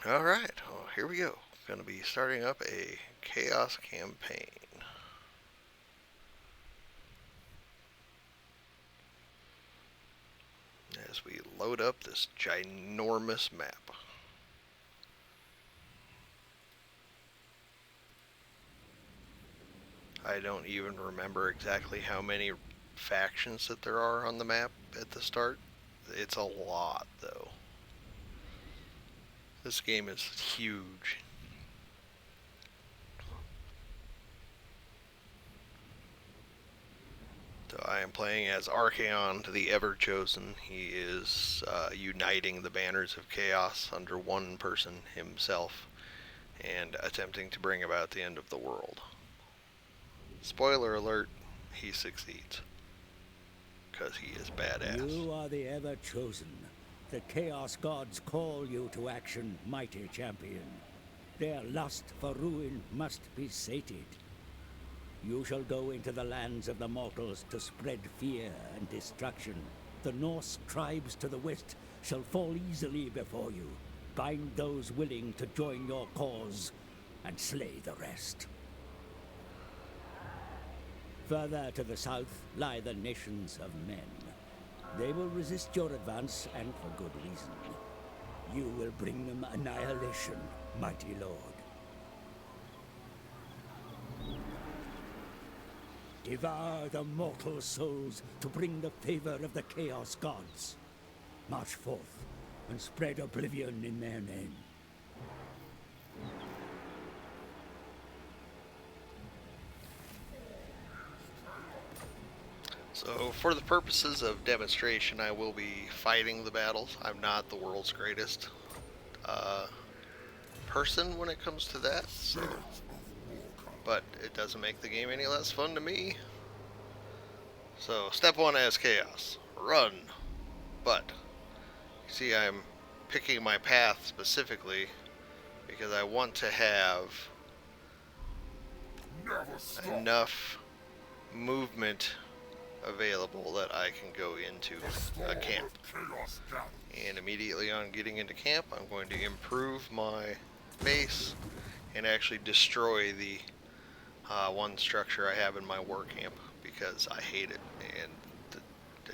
Alright, well, here we go. Going to be starting up a Chaos campaign. As we load up this ginormous map. I don't even remember exactly how many factions that there are on the map at the start. It's a lot, though. This game is huge. So I am playing as Archaon, the Ever-Chosen. He is uniting the banners of chaos under one person himself and attempting to bring about the end of the world. Spoiler alert, he succeeds. Because he is badass. You are the Ever-Chosen. The Chaos Gods call you to action, mighty champion. Their lust for ruin must be sated. You shall go into the lands of the mortals to spread fear and destruction. The Norse tribes to the west shall fall easily before you. Bind those willing to join your cause, and slay the rest. Further to the south lie the nations of men. They will resist your advance, and for good reason. You will bring them annihilation, mighty lord. Devour the mortal souls to bring the favor of the Chaos Gods. March forth and spread oblivion in their name. So, for the purposes of demonstration, I will be fighting the battles. I'm not the world's greatest person when it comes to that, so... But it doesn't make the game any less fun to me. So, step one as Chaos. Run. But, you see, I'm picking my path specifically because I want to have enough movement available that I can go into a camp. And immediately on getting into camp, I'm going to improve my base and actually destroy the one structure I have in my war camp because I hate it, and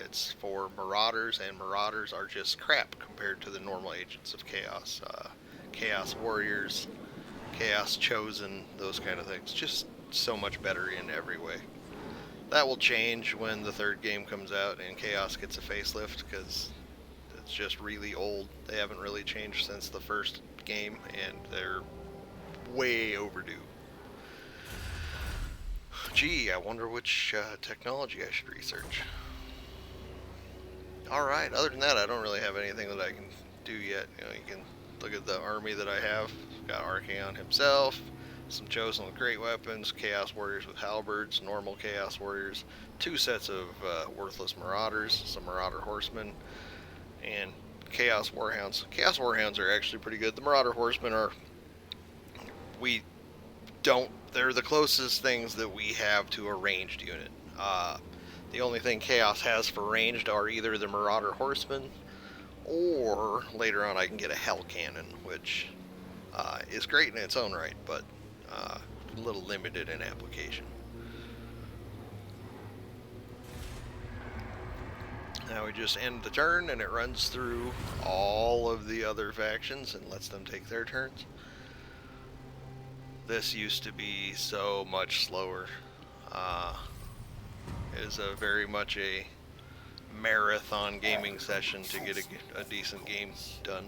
it's for marauders, and marauders are just crap compared to the normal agents of chaos. Chaos warriors, chaos chosen, those kind of things. Just so much better in every way. That will change when the third game comes out and Chaos gets a facelift, because it's just really old. They haven't really changed since the first game, and they're way overdue. Gee, I wonder which technology I should research. Alright, other than that, I don't really have anything that I can do yet. You know, you can look at the army that I have. Got Archaon himself, some Chosen with great weapons, Chaos Warriors with halberds, normal Chaos Warriors, two sets of worthless Marauders, some Marauder Horsemen, and Chaos Warhounds. Chaos Warhounds are actually pretty good. The Marauder Horsemen are... They're the closest things that we have to a ranged unit. The only thing Chaos has for ranged are either the Marauder Horsemen, or later on I can get a Hell Cannon, which is great in its own right, but a little limited in application. Now we just end the turn, and it runs through all of the other factions and lets them take their turns. This used to be so much slower. It is very much a marathon gaming session to get a decent game done.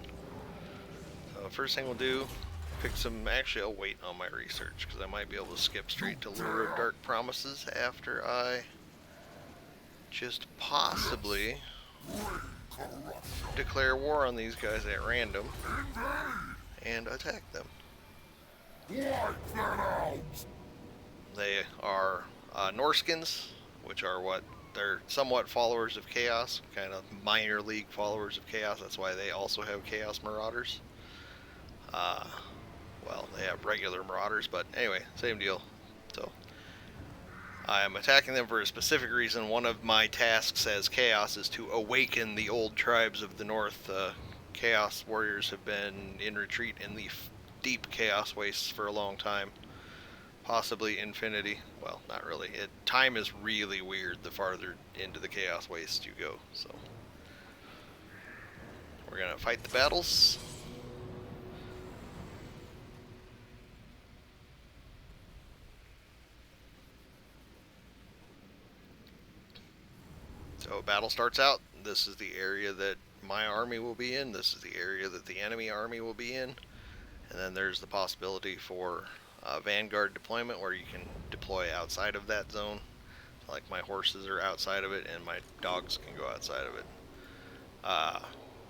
So first thing we'll do, pick some... Actually, I'll wait on my research, because I might be able to skip straight to Lure of Dark Promises after I just possibly declare war on these guys at random and attack them. They are Norskins, which are they're somewhat followers of Chaos, kind of minor league followers of Chaos. That's why they also have Chaos Marauders. Well, they have regular Marauders, but anyway, same deal. So I'm attacking them for a specific reason. One of my tasks as Chaos is to awaken the old tribes of the north, Chaos Warriors have been in retreat in the deep Chaos Wastes for a long time. Possibly infinity. Well, not really. Time is really weird the farther into the Chaos Waste you go. So we're gonna fight the battles. So battle starts out. This is the area that my army will be in. This is the area that the enemy army will be in. And then there's the possibility for Vanguard deployment, where you can deploy outside of that zone. Like my horses are outside of it, and my dogs can go outside of it.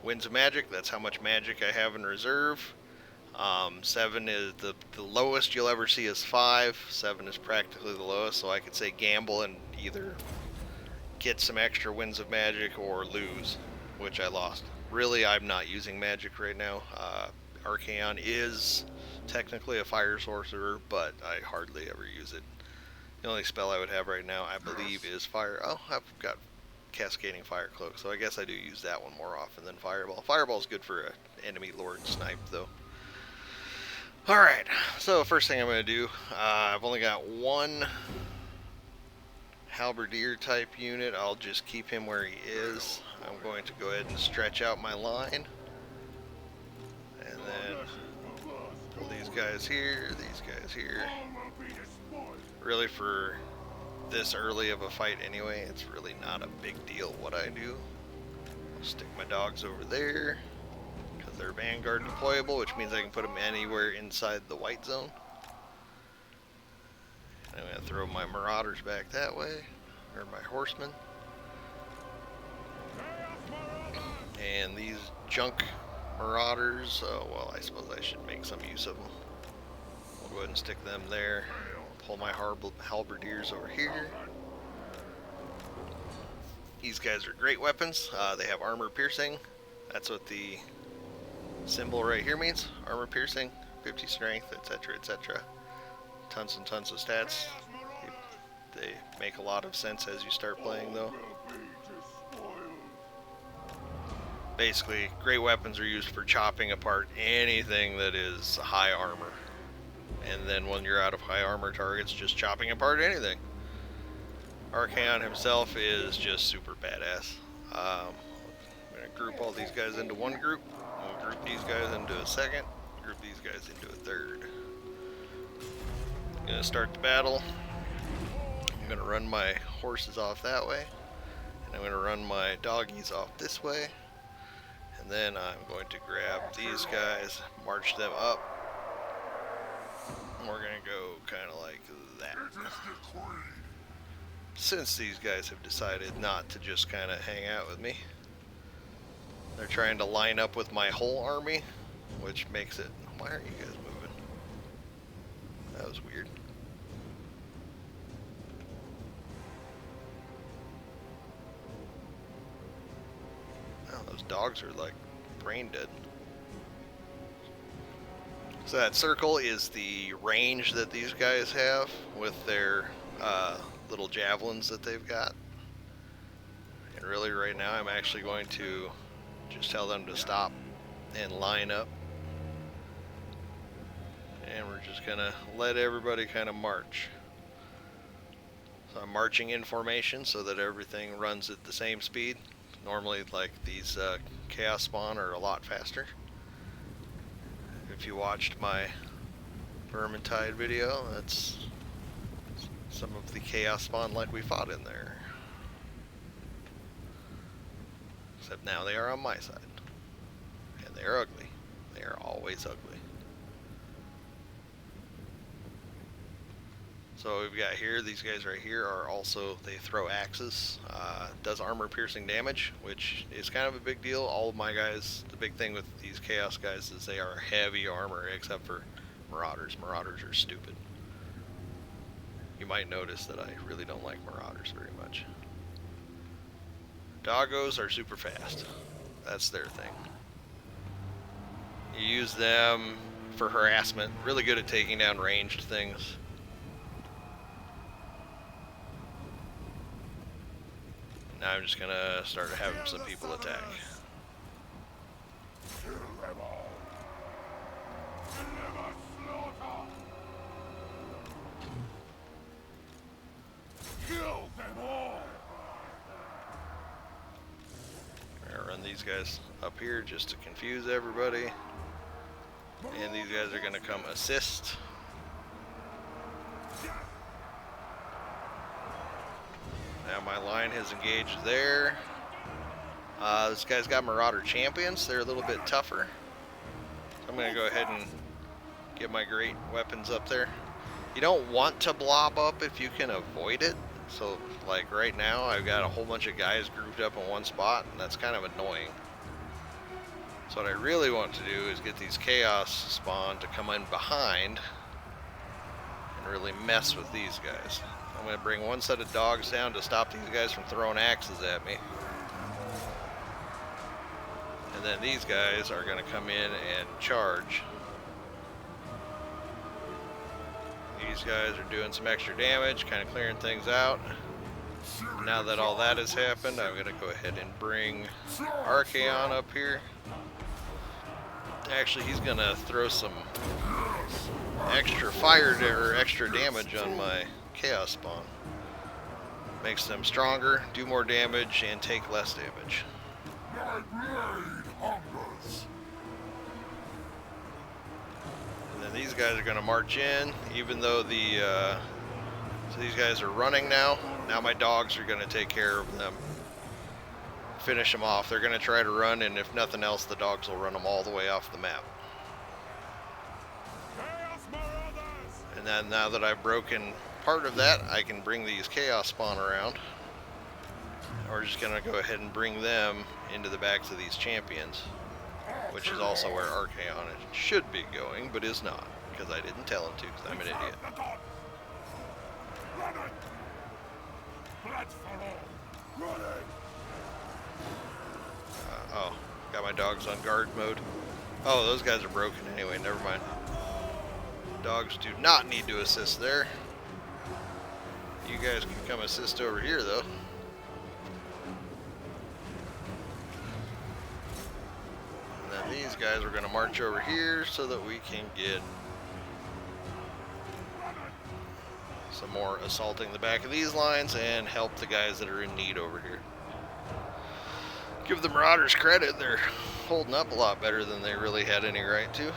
Winds of Magic, that's how much magic I have in reserve. 7 is the lowest you'll ever see is 5. 7 is practically the lowest, so I could say gamble and either get some extra Winds of Magic or lose, which I lost. Really, I'm not using magic right now. Archaon is technically a fire sorcerer, but I hardly ever use it. The only spell I would have right now, I believe, is fire. Oh, I've got Cascading Fire Cloak, so I guess I do use that one more often than Fireball. Fireball's good for an enemy lord snipe, though. Alright, so first thing I'm going to do, I've only got one halberdier type unit. I'll just keep him where he is. I'm going to go ahead and stretch out my line. And then pull these guys here, these guys here. Really, for this early of a fight anyway, it's really not a big deal what I do. I'll stick my dogs over there, because they're Vanguard deployable, which means I can put them anywhere inside the white zone. I'm going to throw my Marauders back that way, or my Horsemen. And these junk Marauders, well, I suppose I should make some use of them. We'll go ahead and stick them there. Pull my halberdiers over here. These guys are great weapons. They have armor piercing. That's what the symbol right here means. Armor piercing, 50 strength, etc., etc. Tons and tons of stats. They make a lot of sense as you start playing, though. Basically, great weapons are used for chopping apart anything that is high armor. And then when you're out of high armor targets, just chopping apart anything. Archaon himself is just super badass. I'm going to group all these guys into one group. We'll group these guys into a second. Group these guys into a third. I'm going to start the battle. I'm going to run my horses off that way. And I'm going to run my doggies off this way. And then I'm going to grab these guys, march them up. We're going to go kind of like that. Since these guys have decided not to just kind of hang out with me, they're trying to line up with my whole army, which makes it... Why aren't you guys moving? That was weird. Oh, those dogs are like brain dead. So that circle is the range that these guys have with their little javelins that they've got. And really right now I'm actually going to just tell them to stop and line up. And we're just going to let everybody kind of march. So I'm marching in formation so that everything runs at the same speed. Normally, like, these Chaos Spawn are a lot faster. If you watched my Vermintide video, that's some of the Chaos Spawn like we fought in there. Except now they are on my side. And they are ugly. They are always ugly. So we've got here, these guys right here are also, they throw axes. Does armor piercing damage, which is kind of a big deal. All of my guys, the big thing with these Chaos guys is they are heavy armor, except for Marauders. Marauders are stupid. You might notice that I really don't like Marauders very much. Doggos are super fast. That's their thing. You use them for harassment. Really good at taking down ranged things. Now I'm just gonna start having some people attack. these guys up here just to confuse everybody. And these guys are going to come assist. Now my line has engaged there. This guy's got Marauder Champions. They're a little bit tougher. So I'm going to go ahead and get my great weapons up there. You don't want to blob up if you can avoid it. So like right now I've got a whole bunch of guys grouped up in one spot, and that's kind of annoying. So what I really want to do is get these Chaos spawn to come in behind and really mess with these guys. I'm going to bring one set of dogs down to stop these guys from throwing axes at me. And then these guys are going to come in and charge. These guys are doing some extra damage, kind of clearing things out. Now that all that has happened, I'm going to go ahead and bring Archaon up here. Actually, he's going to throw some extra fire or extra damage on my Chaos spawn. Makes them stronger, do more damage, and take less damage. And then these guys are going to march in, even though so these guys are running now. Now my dogs are going to take care of them. Finish them off. They're going to try to run, and if nothing else, the dogs will run them all the way off the map. And then now that I've broken part of that, I can bring these Chaos spawn around. We're just going to go ahead and bring them into the backs of these champions, which is also where Archaon should be going, but is not, because I didn't tell him to, because I'm an idiot. Oh, got my dogs on guard mode. Oh, those guys are broken anyway, never mind. Dogs do not need to assist there. You guys can come assist over here, though. And then these guys are going to march over here so that we can get some more assaulting the back of these lines and help the guys that are in need over here. Give the Marauders credit, they're holding up a lot better than they really had any right to.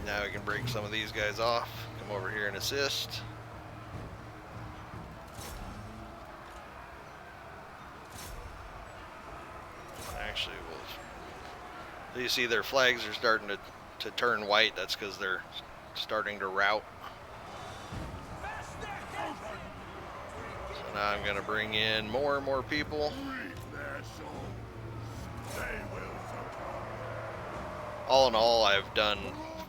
Now we can break some of these guys off, come over here and assist. Actually, you see their flags are starting to turn white. That's because they're starting to rout. So now I'm going to bring in more and more people. All in all, I've done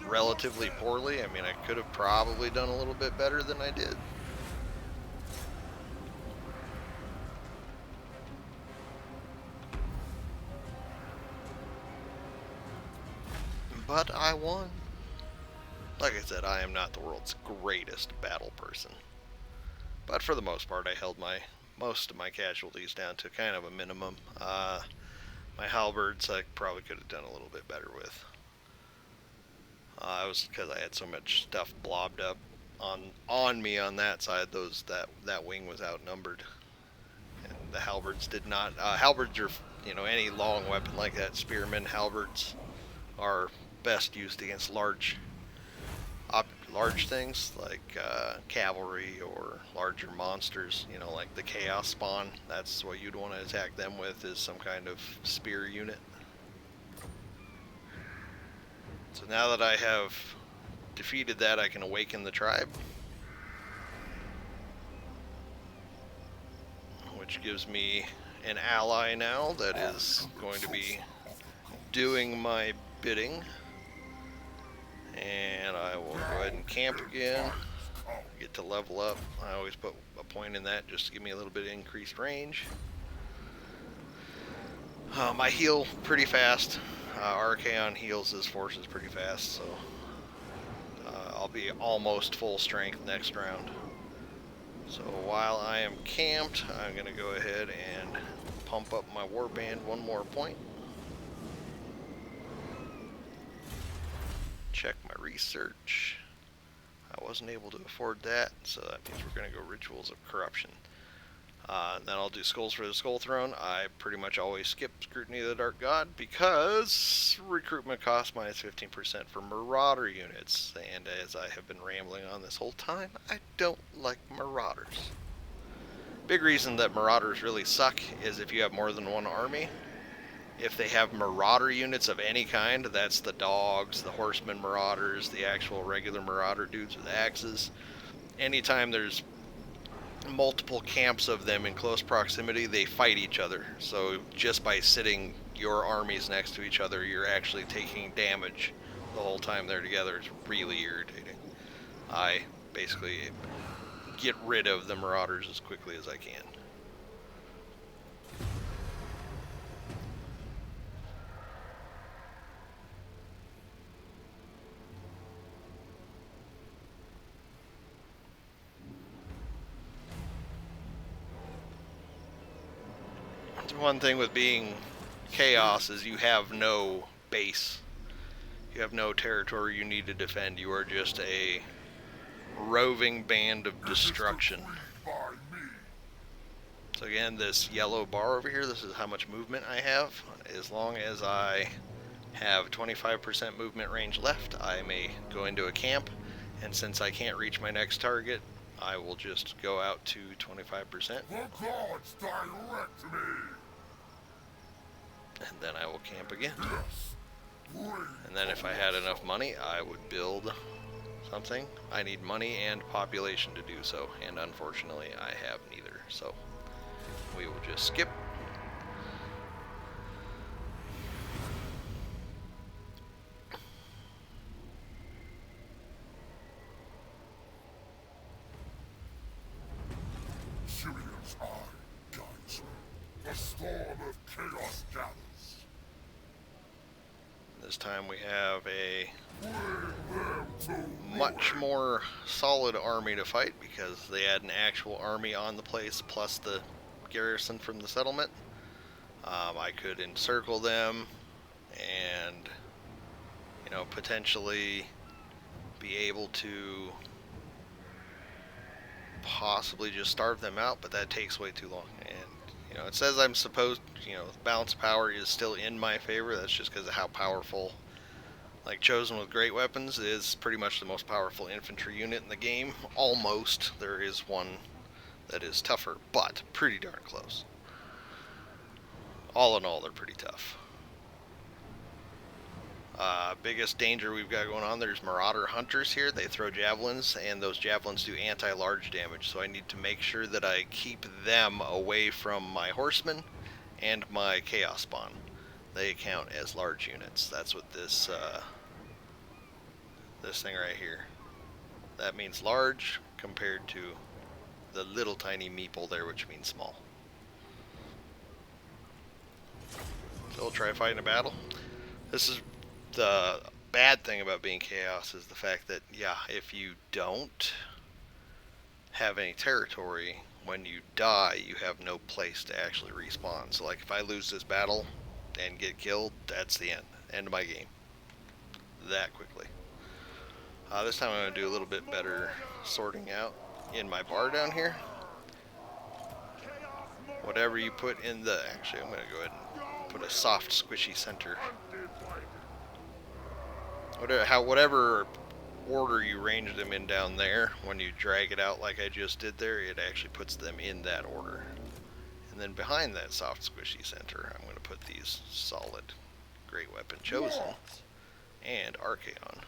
relatively poorly. I mean, I could have probably done a little bit better than I did. But I won. Like I said, I am not the world's greatest battle person. But for the most part, I held most of my casualties down to kind of a minimum. My halberds I probably could have done a little bit better with. It was because I had so much stuff blobbed up on me on that side. That wing was outnumbered, and the halberds did not. Halberds are, any long weapon like that. Spearmen halberds are best used against large things like cavalry or larger monsters. Like the Chaos spawn. That's what you'd want to attack them with, is some kind of spear unit. So now that I have defeated that, I can awaken the tribe, which gives me an ally now that is going to be doing my bidding. And I will go ahead and camp again, get to level up. I always put a point in that just to give me a little bit of increased range. I heal pretty fast. Archaon heals his forces pretty fast, so I'll be almost full strength next round. So while I am camped, I'm going to go ahead and pump up my warband one more point. Check my research. I wasn't able to afford that, so that means we're going to go Rituals of Corruption. Then I'll do Skulls for the Skull Throne. I pretty much always skip Scrutiny of the Dark God because recruitment costs minus 15% for Marauder units. And as I have been rambling on this whole time, I don't like Marauders. Big reason that Marauders really suck is if you have more than one army. If they have Marauder units of any kind, that's the dogs, the horsemen Marauders, the actual regular Marauder dudes with axes. Anytime there's multiple camps of them in close proximity, they fight each other. So just by sitting your armies next to each other, you're actually taking damage the whole time they're together. It's really irritating. I basically get rid of the Marauders as quickly as I can. One thing with being Chaos is you have no base. You have no territory you need to defend. You are just a roving band of destruction. So again, this yellow bar over here, this is how much movement I have. As long as I have 25% movement range left, I may go into a camp. And since I can't reach my next target, I will just go out to 25%. The gods direct me. And then I will camp again. And then if I had enough money, I would build something. I need money and population to do so, and unfortunately I have neither. So we will just skip. Sirius eye guides me. The storm of chaos gathers. This time we have a much more solid army to fight because they had an actual army on the place plus the garrison from the settlement. I could encircle them and, you know, potentially be able to possibly just starve them out, but that takes way too long. And you know, it says I'm supposed, you know, balance of power is still in my favor. That's just because of how powerful, like, Chosen with great weapons is pretty much the most powerful infantry unit in the game. Almost. There is one that is tougher, but pretty darn close. All in all, they're pretty tough. Biggest danger we've got going on, there's Marauder Hunters here. They throw javelins, and those javelins do anti-large damage, so I need to make sure that I keep them away from my horsemen and my Chaos Spawn. They count as large units. That's what this this thing right here. That means large compared to the little tiny meeple there, which means small. So we'll try fighting a battle. This is the bad thing about being Chaos is the fact that, yeah, if you don't have any territory, when you die, you have no place to actually respawn. So, like, if I lose this battle and get killed, that's the end of my game. That quickly. This time I'm going to do a little bit better sorting out in my bar down here. Whatever you put in the... Actually, I'm going to go ahead and put a soft, squishy center. Whatever order you range them in down there, when you drag it out like I just did there, it actually puts them in that order. And then behind that soft squishy center, I'm going to put these solid great weapon Chosen and Archaon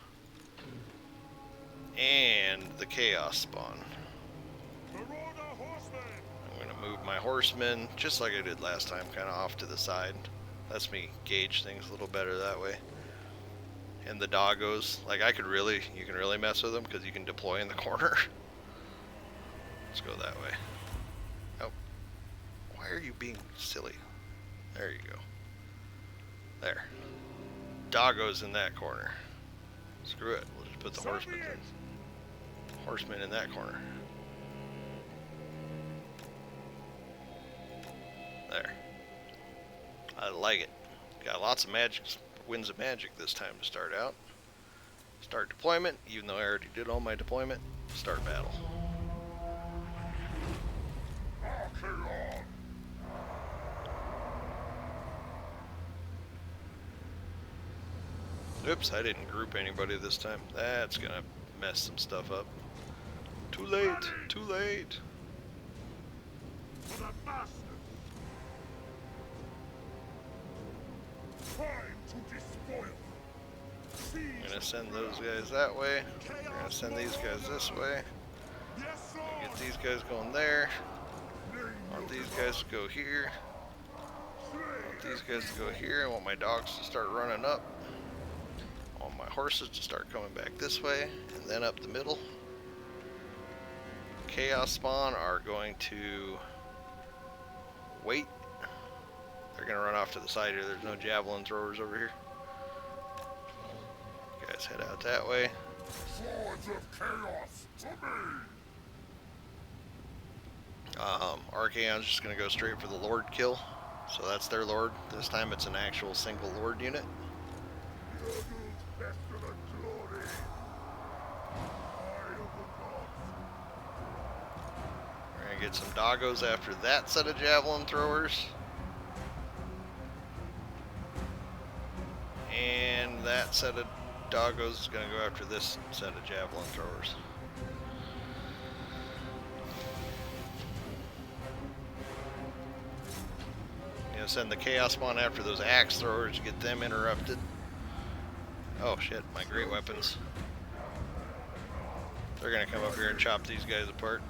and the Chaos Spawn. I'm going to move my horsemen just like I did last time, kind of off to the side. Lets me gauge things a little better that way. And the doggos, like, you can really mess with them because you can deploy in the corner. Let's go that way. Oh, why are you being silly? There you go. There. Doggos in that corner. Screw it. We'll just put the horsemen in that corner. There. I like it. Got lots of magic. Winds of magic this time to start out. Let's Start deployment, even though I already did all my deployment. Start battle. Archaon! Oops, I didn't group anybody this time. That's gonna mess some stuff up. Too late, too late. For the bastards! Time to despoil! I'm gonna send those guys that way. I'm gonna send these guys this way. Yes, sir! Get these guys going there. I want these guys to go here. I want these guys to go here. I want my dogs to start running up. I want my horses to start coming back this way and then up the middle. Chaos spawn are going to wait. They're gonna run off to the side here. There's no javelin throwers over here. Guys head out that way. Swords of chaos to me! Archaon's just gonna go straight for the Lord kill. So that's their Lord. This time it's an actual single Lord unit. Pestilent glory! Eye of the gods! We're gonna get some doggos after that set of javelin throwers. And that set of doggos is gonna go after this set of javelin throwers. Send the chaos spawn after those axe throwers to get them interrupted. Oh shit, my great weapons. They're gonna come up here and chop these guys apart.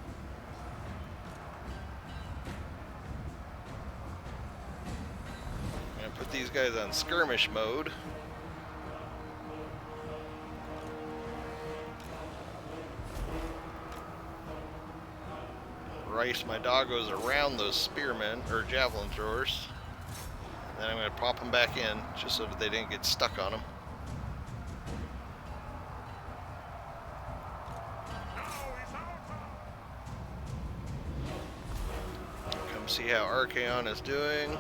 I'm gonna put these guys on skirmish mode. Rice my doggos around those spearmen or javelin throwers. Then I'm going to pop them back in just so that they didn't get stuck on them. Come see how Archaon is doing.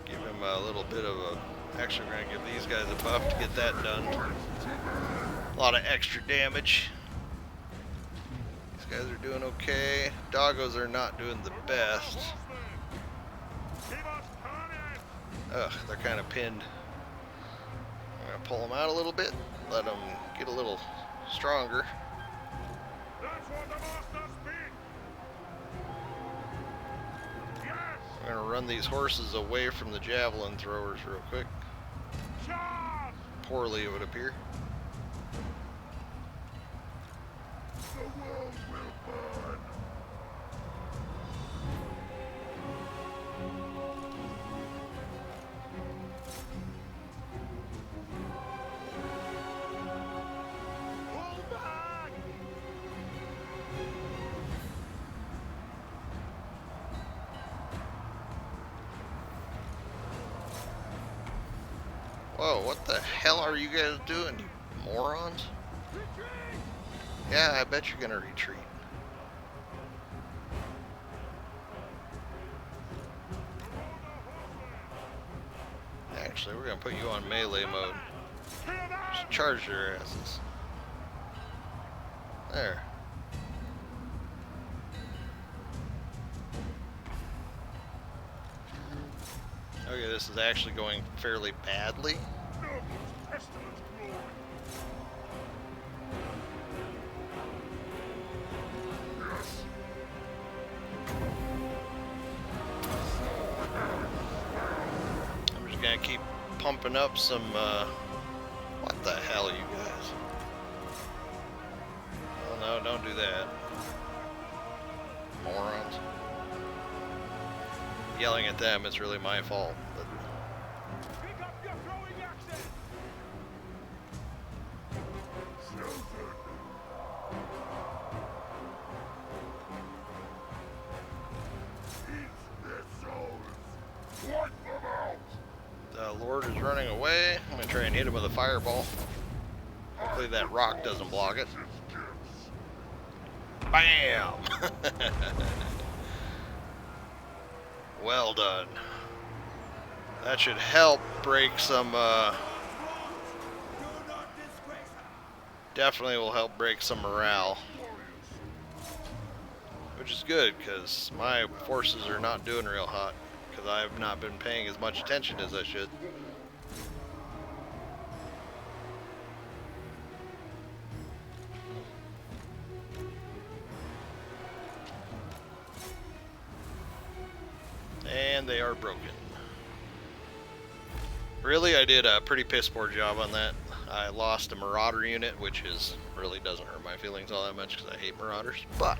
Give him a little bit of a... Actually, we're going to give these guys a buff to get that done. A lot of extra damage. These guys are doing okay. Doggos are not doing the best. Ugh, they're kind of pinned. I'm going to pull them out a little bit. Let them get a little stronger. I'm going to run these horses away from the javelin throwers real quick. Poorly, it would appear. The world will burn! Pull back! Whoa, what the hell are you guys doing, you morons? Yeah, I bet you're gonna retreat. Actually, we're gonna put you on melee mode. Just charge their asses. There. Okay, this is actually going fairly badly. Pestilent glory! Yes! I'm just gonna keep pumping up some, what the hell, you guys? Oh no, don't do that. Morons. Yelling at them is really my fault, but... Pick up your throwing axes! Eat their souls! Wipe them out! The Lord is running away. I'm gonna try and hit him with a fireball. Hopefully that rock doesn't block it. Bam! Well done. That should help break some, definitely will help break some morale. Which is good, because my forces are not doing real hot, because I have not been paying as much attention as I should. And they are broken. Really, I did a pretty piss poor job on that. I lost a Marauder unit, which really doesn't hurt my feelings all that much because I hate Marauders, but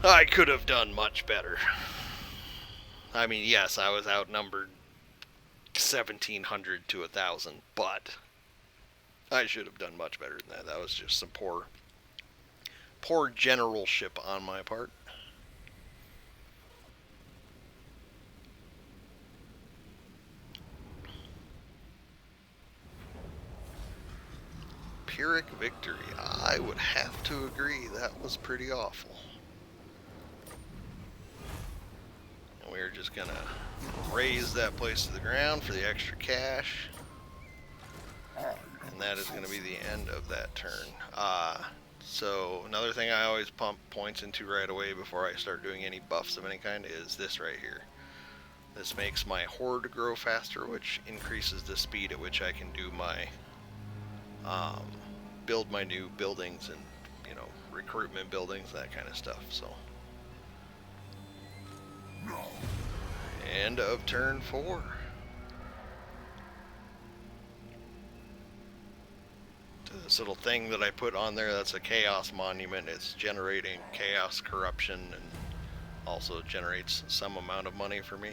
I could have done much better. I mean, yes, I was outnumbered 1,700 to 1,000, but I should have done much better than that. That was just some poor generalship on my part. Pyrrhic victory. I would have to agree that was pretty awful. And we're just gonna raise that place to the ground for the extra cash. And that is gonna be the end of that turn. So another thing I always pump points into right away before I start doing any buffs of any kind is this right here. This makes my horde grow faster, which increases the speed at which I can do my build my new buildings and, you know, recruitment buildings, that kind of stuff. So end of turn 4. This little thing that I put on there, that's a chaos monument. It's generating chaos corruption and also generates some amount of money for me.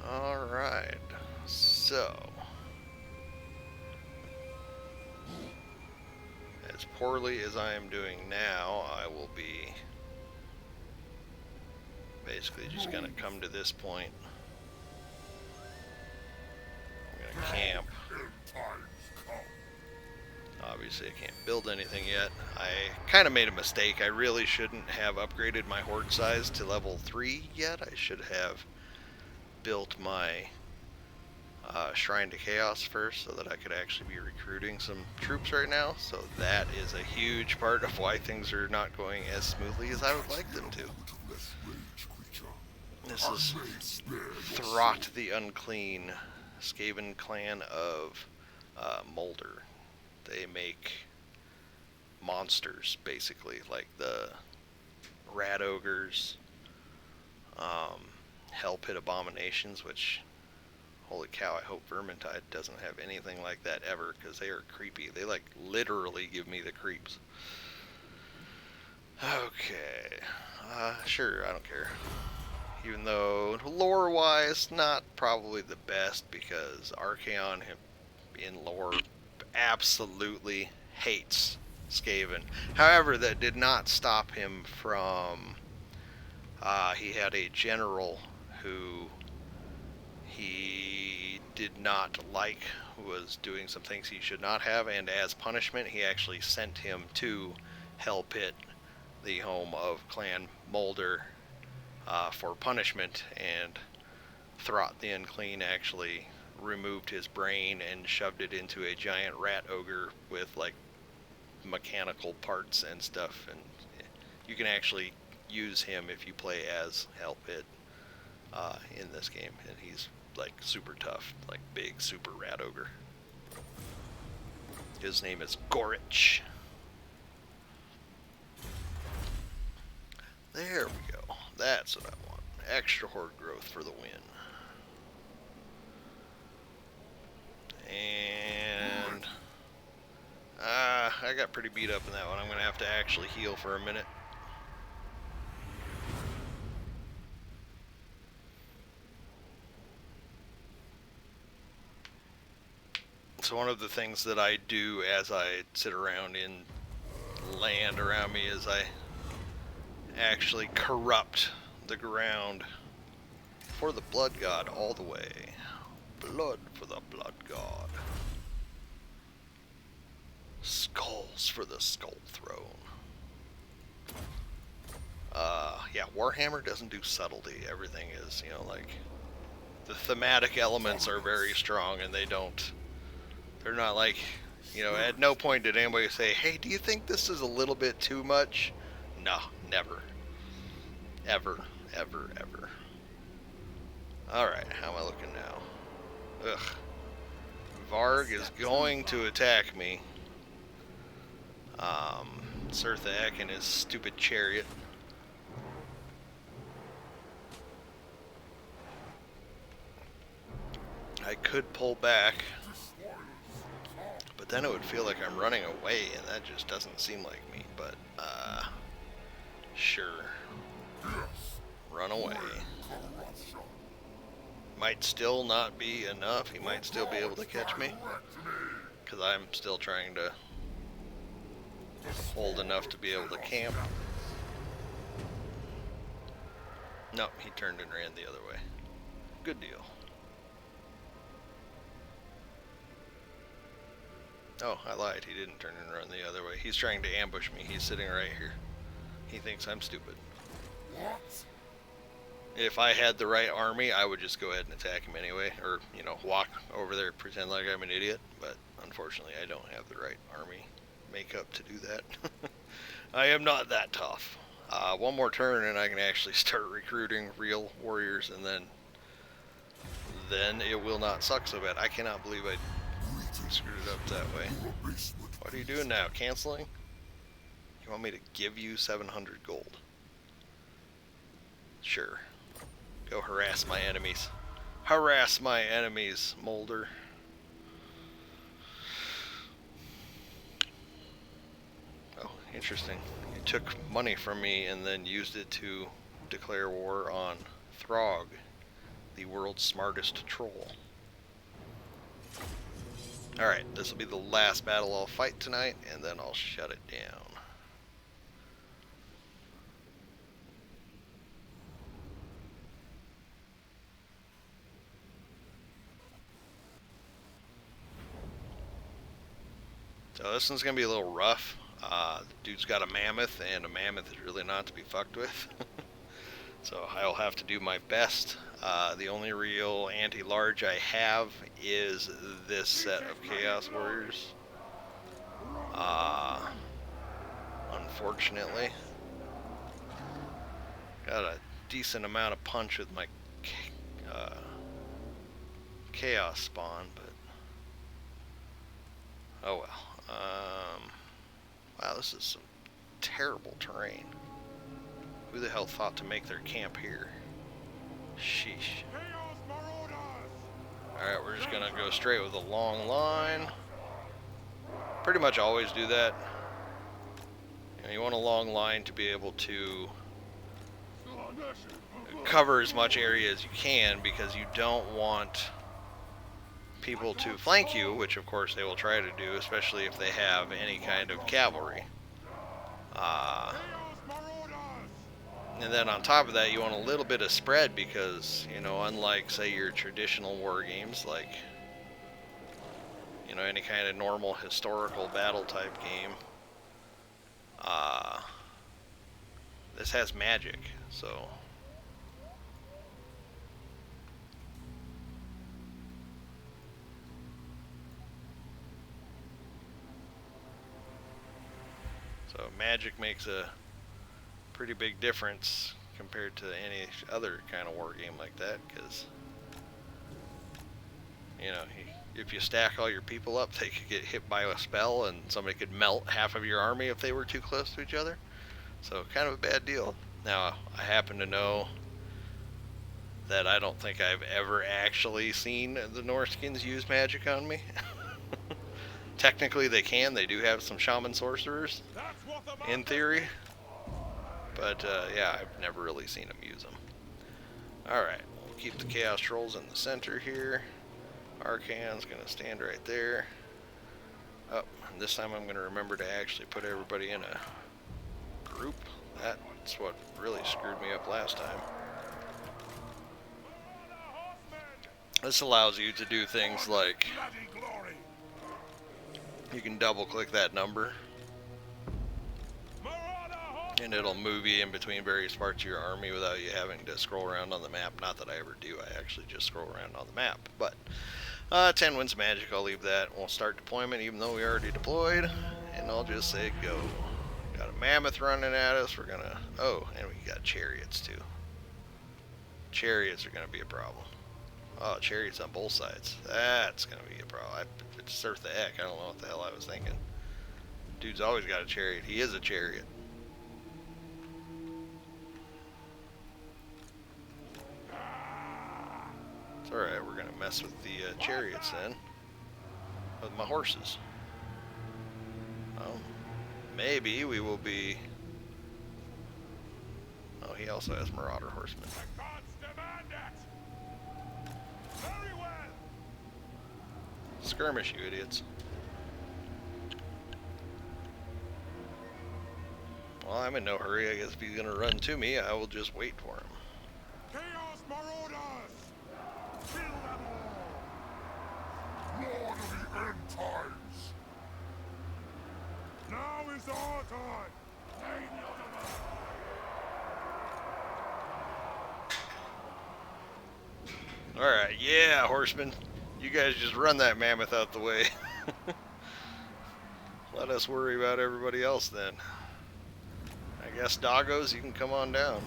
Alright, so as poorly as I am doing now, I will be basically just going to come to this point. I'm going to camp. Obviously I can't build anything yet. I kind of made a mistake. I really shouldn't have upgraded my horde size to level 3 yet. I should have built my Shrine to Chaos first so that I could actually be recruiting some troops right now. So that is a huge part of why things are not going as smoothly as I would like them to. This is Throt the Unclean, Skaven clan of Molder. They make monsters, basically, like the Rat Ogres, Hell Pit Abominations, which, holy cow, I hope Vermintide doesn't have anything like that ever, because they are creepy. They, like, literally give me the creeps. Okay. Sure, I don't care. Even though, lore-wise, not probably the best, because Archaon in lore absolutely hates Skaven. However, that did not stop him from... he had a general who he did not like, who was doing some things he should not have, and as punishment he actually sent him to Hell Pit, the home of Clan Molder, for punishment, and Throt the Unclean actually removed his brain and shoved it into a giant rat ogre with like mechanical parts and stuff, and you can actually use him if you play as Hell Pit in this game, and he's like super tough, like big super rat ogre. His name is Gorich. There we go. That's what I want. Extra horde growth for the win. And I got pretty beat up in that one. I'm going to have to actually heal for a minute. So one of the things that I do as I sit around in land around me is I actually corrupt the ground for the blood god all the way. Blood for the blood god. Skulls for the skull throne. yeah, Warhammer doesn't do subtlety. Everything is, you know, like, the thematic elements are very strong, and they're not like, you know, at no point did anybody say, hey, do you think this is a little bit too much? No, never. Ever, ever, ever. Alright, how am I looking now? Ugh. Varg is going to attack me. Surthak and his stupid chariot. I could pull back, but then it would feel like I'm running away, and that just doesn't seem like me, but, sure. Run away. Might still not be enough. He might still be able to catch me, because I'm still trying to hold enough to be able to camp. Nope, he turned and ran the other way. Good deal. Oh, I lied. He didn't turn and run the other way. He's trying to ambush me. He's sitting right here. He thinks I'm stupid. What? If I had the right army, I would just go ahead and attack him anyway. Or, you know, walk over there, pretend like I'm an idiot. But, unfortunately, I don't have the right army makeup to do that. I am not that tough. One more turn and I can actually start recruiting real warriors, and then it will not suck so bad. I cannot believe I screwed it up that way. What are you doing now? Canceling? You want me to give you 700 gold? Sure. Go harass my enemies. Harass my enemies, Molder. Oh, interesting. You took money from me and then used it to declare war on Throg, the world's smartest troll. Alright, this will be the last battle I'll fight tonight, and then I'll shut it down. So this one's going to be a little rough. The dude's got a mammoth, and a mammoth is really not to be fucked with. So I'll have to do my best. The only real anti-large I have is this set of Chaos Warriors. Unfortunately. Got a decent amount of punch with my Chaos spawn, but oh well. Wow, this is some terrible terrain. Who the hell thought to make their camp here? Sheesh. Alright, we're just gonna go straight with a long line. Pretty much always do that. You know, you want a long line to be able to cover as much area as you can, because you don't want people to flank you, which of course they will try to do, especially if they have any kind of cavalry. And then on top of that, you want a little bit of spread, because, you know, unlike, say, your traditional war games, like, you know, any kind of normal historical battle type game, this has magic, so magic makes a pretty big difference compared to any other kind of war game like that, because, you know, if you stack all your people up, they could get hit by a spell, and somebody could melt half of your army if they were too close to each other. So kind of a bad deal. Now, I happen to know that I don't think I've ever actually seen the Norskins use magic on me. Technically they can. They do have some shaman sorcerers, in theory. But, yeah, I've never really seen them use them. Alright, we'll keep the Chaos Trolls in the center here. Archaon's going to stand right there. Oh, and this time I'm going to remember to actually put everybody in a group. That's what really screwed me up last time. This allows you to do things like you can double click that number And it'll move you in between various parts of your army without you having to scroll around on the map. Not that I ever do, I actually just scroll around on the map. But 10 Winds Magic, I'll leave that. We'll start deployment even though we already deployed. And I'll just say go. Got a mammoth running at us. We're gonna... Oh, and we got chariots too. Chariots are gonna be a problem. Oh, chariots on both sides. That's gonna be a problem. I surfed the heck. I don't know what the hell I was thinking. Dude's always got a chariot. He is a chariot. It's alright, we're gonna mess with the chariots then. With my horses. Well, maybe we will be... Oh, he also has Marauder Horsemen. Skirmish, you idiots. Well, I'm in no hurry. I guess if he's gonna run to me, I will just wait for him. Chaos Marauders! Kill them all! Lord of the End Times! Now is our time! Alright, yeah, horsemen. You guys just run that mammoth out the way. Let us worry about everybody else then. I guess doggos, you can come on down.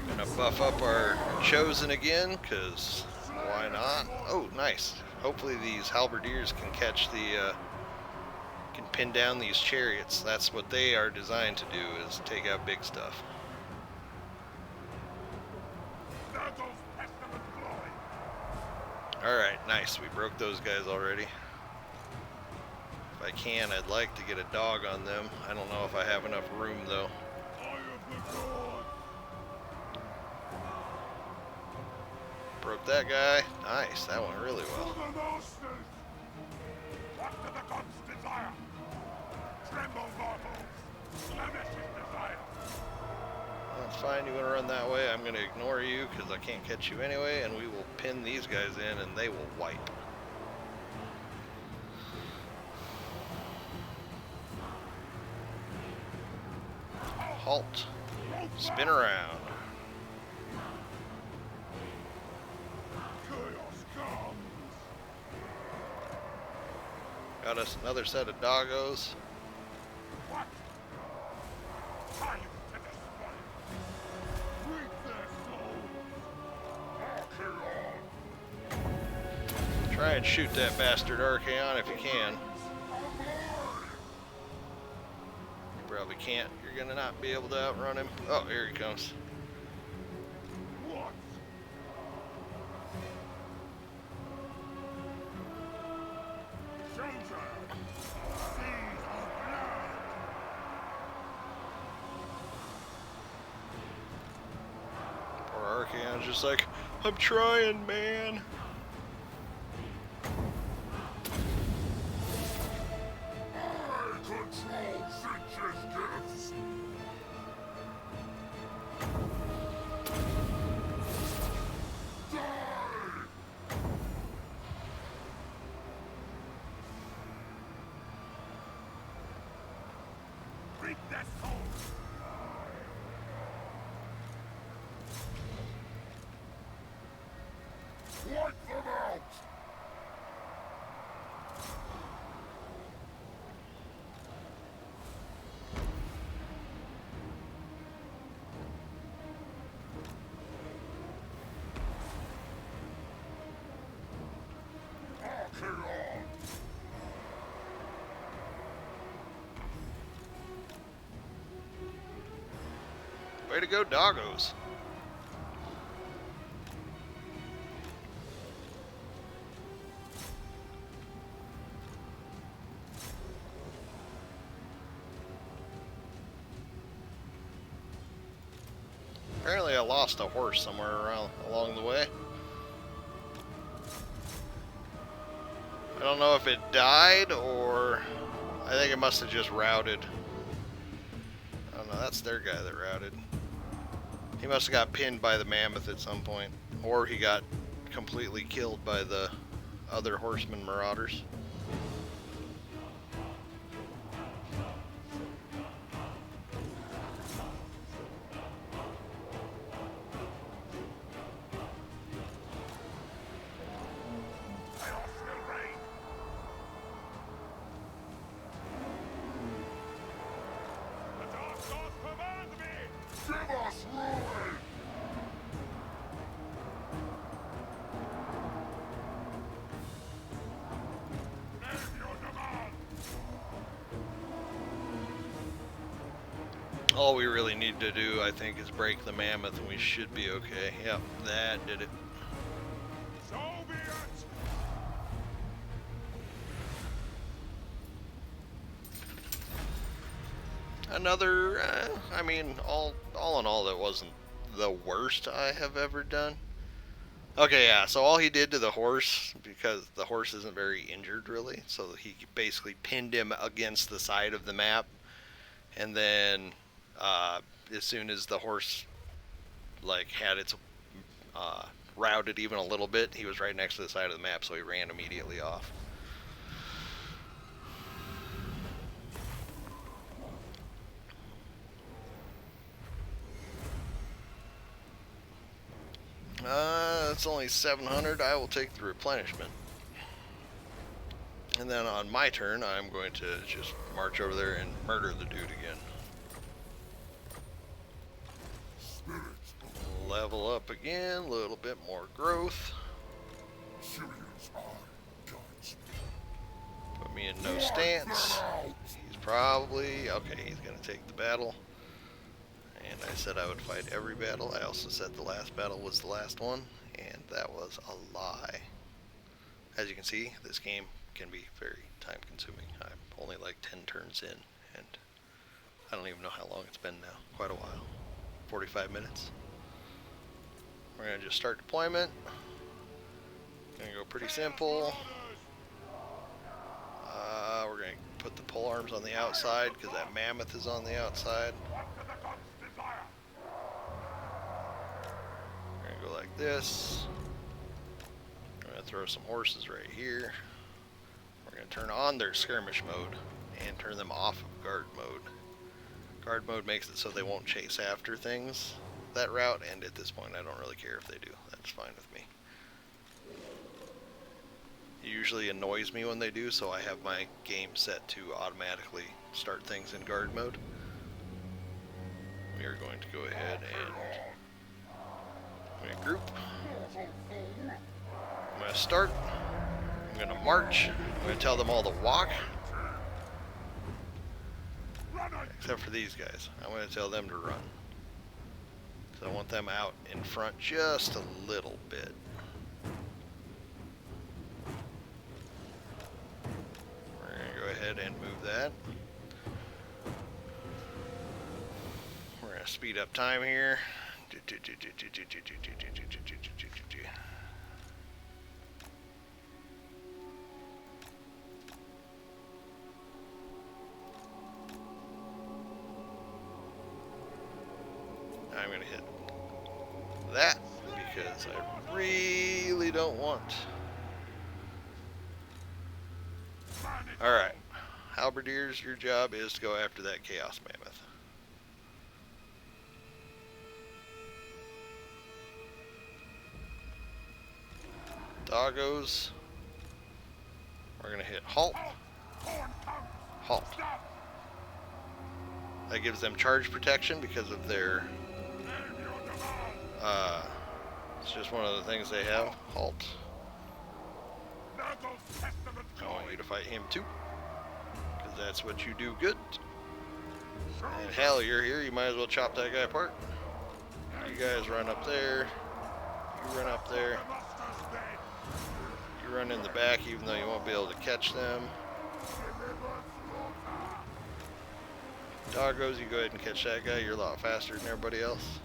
Gonna buff up our chosen again, cause why not? Oh, nice. Hopefully these halberdiers can catch the can pin down these chariots. That's what they are designed to do, is take out big stuff. Alright, nice. We broke those guys already. If I can, I'd like to get a dog on them. I don't know if I have enough room though. Broke that guy. Nice, that went really well. That's fine, you want to run that way. I'm going to ignore you because I can't catch you anyway, and we will pin these guys in and they will wipe. Halt. Spin around. Got us another set of doggos. Try and shoot that bastard Archaon if you can. You probably can't. You're gonna not be able to outrun him. Oh, here he comes. Poor Archaon's just like, I'm trying, man. Wipe them out! Archaon! Way to go, doggos. Apparently I lost a horse somewhere around along the way. I don't know if it died or I think it must have just routed. Oh no, that's their guy that routed. He must have got pinned by the mammoth at some point, or he got completely killed by the other horseman marauders. Give us ruin! Name your demand! All we really need to do, I think, is break the mammoth and we should be okay. Yep, that did it. So be it! Another, I mean, all in all, that wasn't the worst I have ever done. Okay, yeah, so all he did to the horse, because the horse isn't very injured, really, so he basically pinned him against the side of the map, and then, as soon as the horse, like, had its, routed even a little bit, he was right next to the side of the map, so he ran immediately off. It's only 700. I will take the replenishment. And then on my turn, I'm going to just march over there and murder the dude again. Spirits of Level up again, a little bit more growth. Syrians are gunsmith. Put me in no stance. He's probably... Okay, he's going to take the battle. And I said I would fight every battle. I also said the last battle was the last one. And that was a lie. As you can see, this game can be very time consuming. I'm only like 10 turns in. And I don't even know how long it's been now. Quite a while. 45 minutes. We're going to just start deployment. Going to go pretty simple. We're going to put the pole arms on the outside because that mammoth is on the outside. We're going to go like this. We're going to throw some horses right here. We're going to turn on their skirmish mode and turn them off of guard mode. Guard mode makes it so they won't chase after things that route, and at this point I don't really care if they do. That's fine with me. It usually annoys me when they do, so I have my game set to automatically start things in guard mode. We are going to go ahead and group. I'm going to start. I'm going to march. I'm going to tell them all to walk. Except for these guys. I'm going to tell them to run. So I want them out in front just a little bit. We're going to go ahead and move that. We're going to speed up time here. I'm going to hit that because I really don't want. Alright, halberdiers, your job is to go after that chaos mammoth. Doggos, we're going to hit halt. Halt. That gives them charge protection because of their it's just one of the things they have. Halt. I want you to fight him too, because that's what you do good. And hell, you're here, you might as well chop that guy apart. You guys run up there. You run up there. You run in the back even though you won't be able to catch them. Doggos, you go ahead and catch that guy. You're a lot faster than everybody else.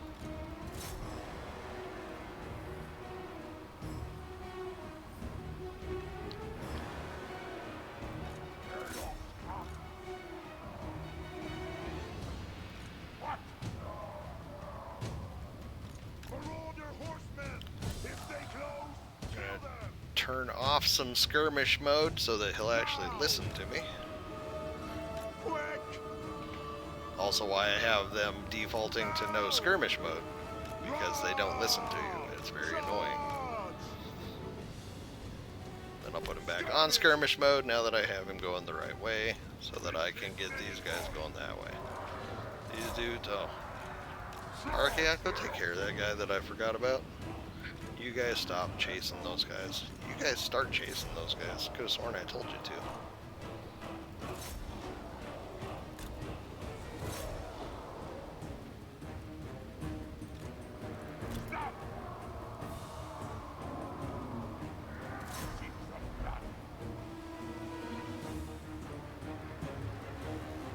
turn off some skirmish mode so that he'll actually listen to me. Also why I have them defaulting to no skirmish mode, because they don't listen to you. It's very annoying. Then I'll put him back on skirmish mode now that I have him going the right way, so that I can get these guys going that way. These dudes, oh. Archaon, go take care of that guy that I forgot about. You guys stop chasing those guys. You guys start chasing those guys. Could have sworn I told you to.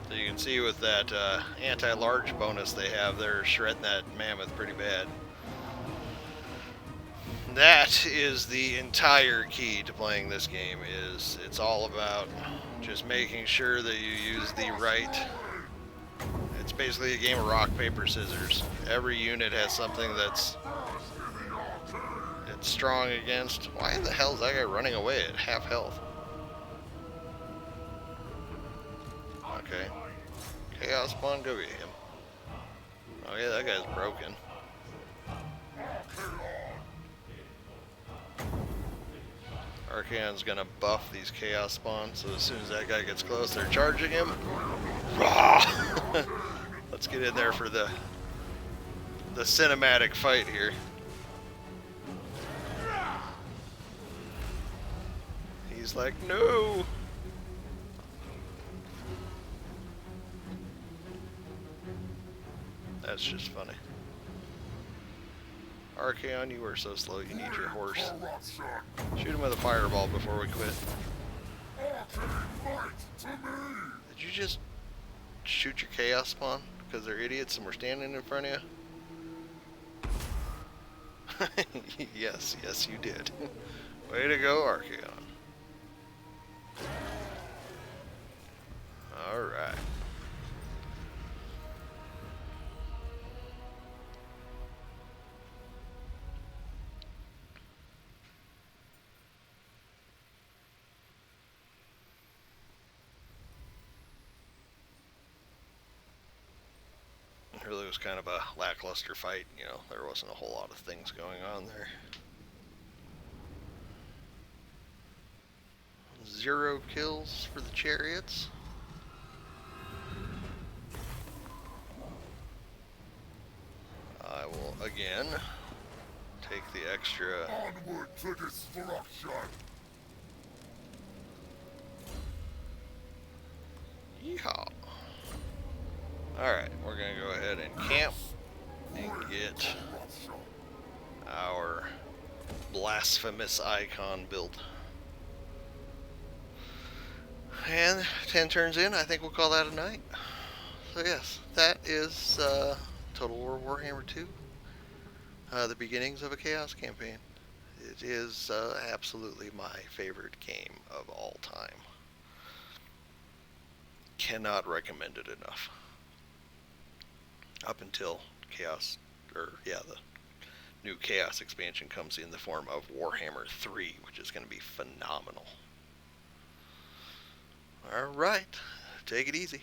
So you can see with that anti-large bonus they have, they're shredding that mammoth pretty bad. That is the entire key to playing this game. Is it's all about just making sure that you use the right. It's basically a game of rock, paper, scissors. Every unit has something that's it's strong against. Why the hell is that guy running away at half health? Okay. Chaos Spawn, go get him. Oh yeah, that guy's broken. Archaon's gonna buff these Chaos Spawns, so as soon as that guy gets close, they're charging him. Let's get in there for the cinematic fight here. He's like, no! That's just funny. Archaon, you are so slow, you need your horse. Shoot him with a fireball before we quit. Did you just shoot your Chaos Spawn? Because they're idiots and we're standing in front of you? Yes, yes you did. Way to go, Archaon. Alright. It really was kind of a lackluster fight, you know, there wasn't a whole lot of things going on there. 0 kills for the chariots. I will again take the extra. Onward to destruction. Yeehaw. Alright, we're going to go ahead and camp and get our blasphemous icon built. And 10 turns in, I think we'll call that a night. So yes, that is Total War Warhammer 2. The beginnings of a Chaos campaign. It is absolutely my favorite game of all time. Cannot recommend it enough. Up until Chaos, the new Chaos expansion comes in the form of Warhammer 3, which is going to be phenomenal. Alright, take it easy.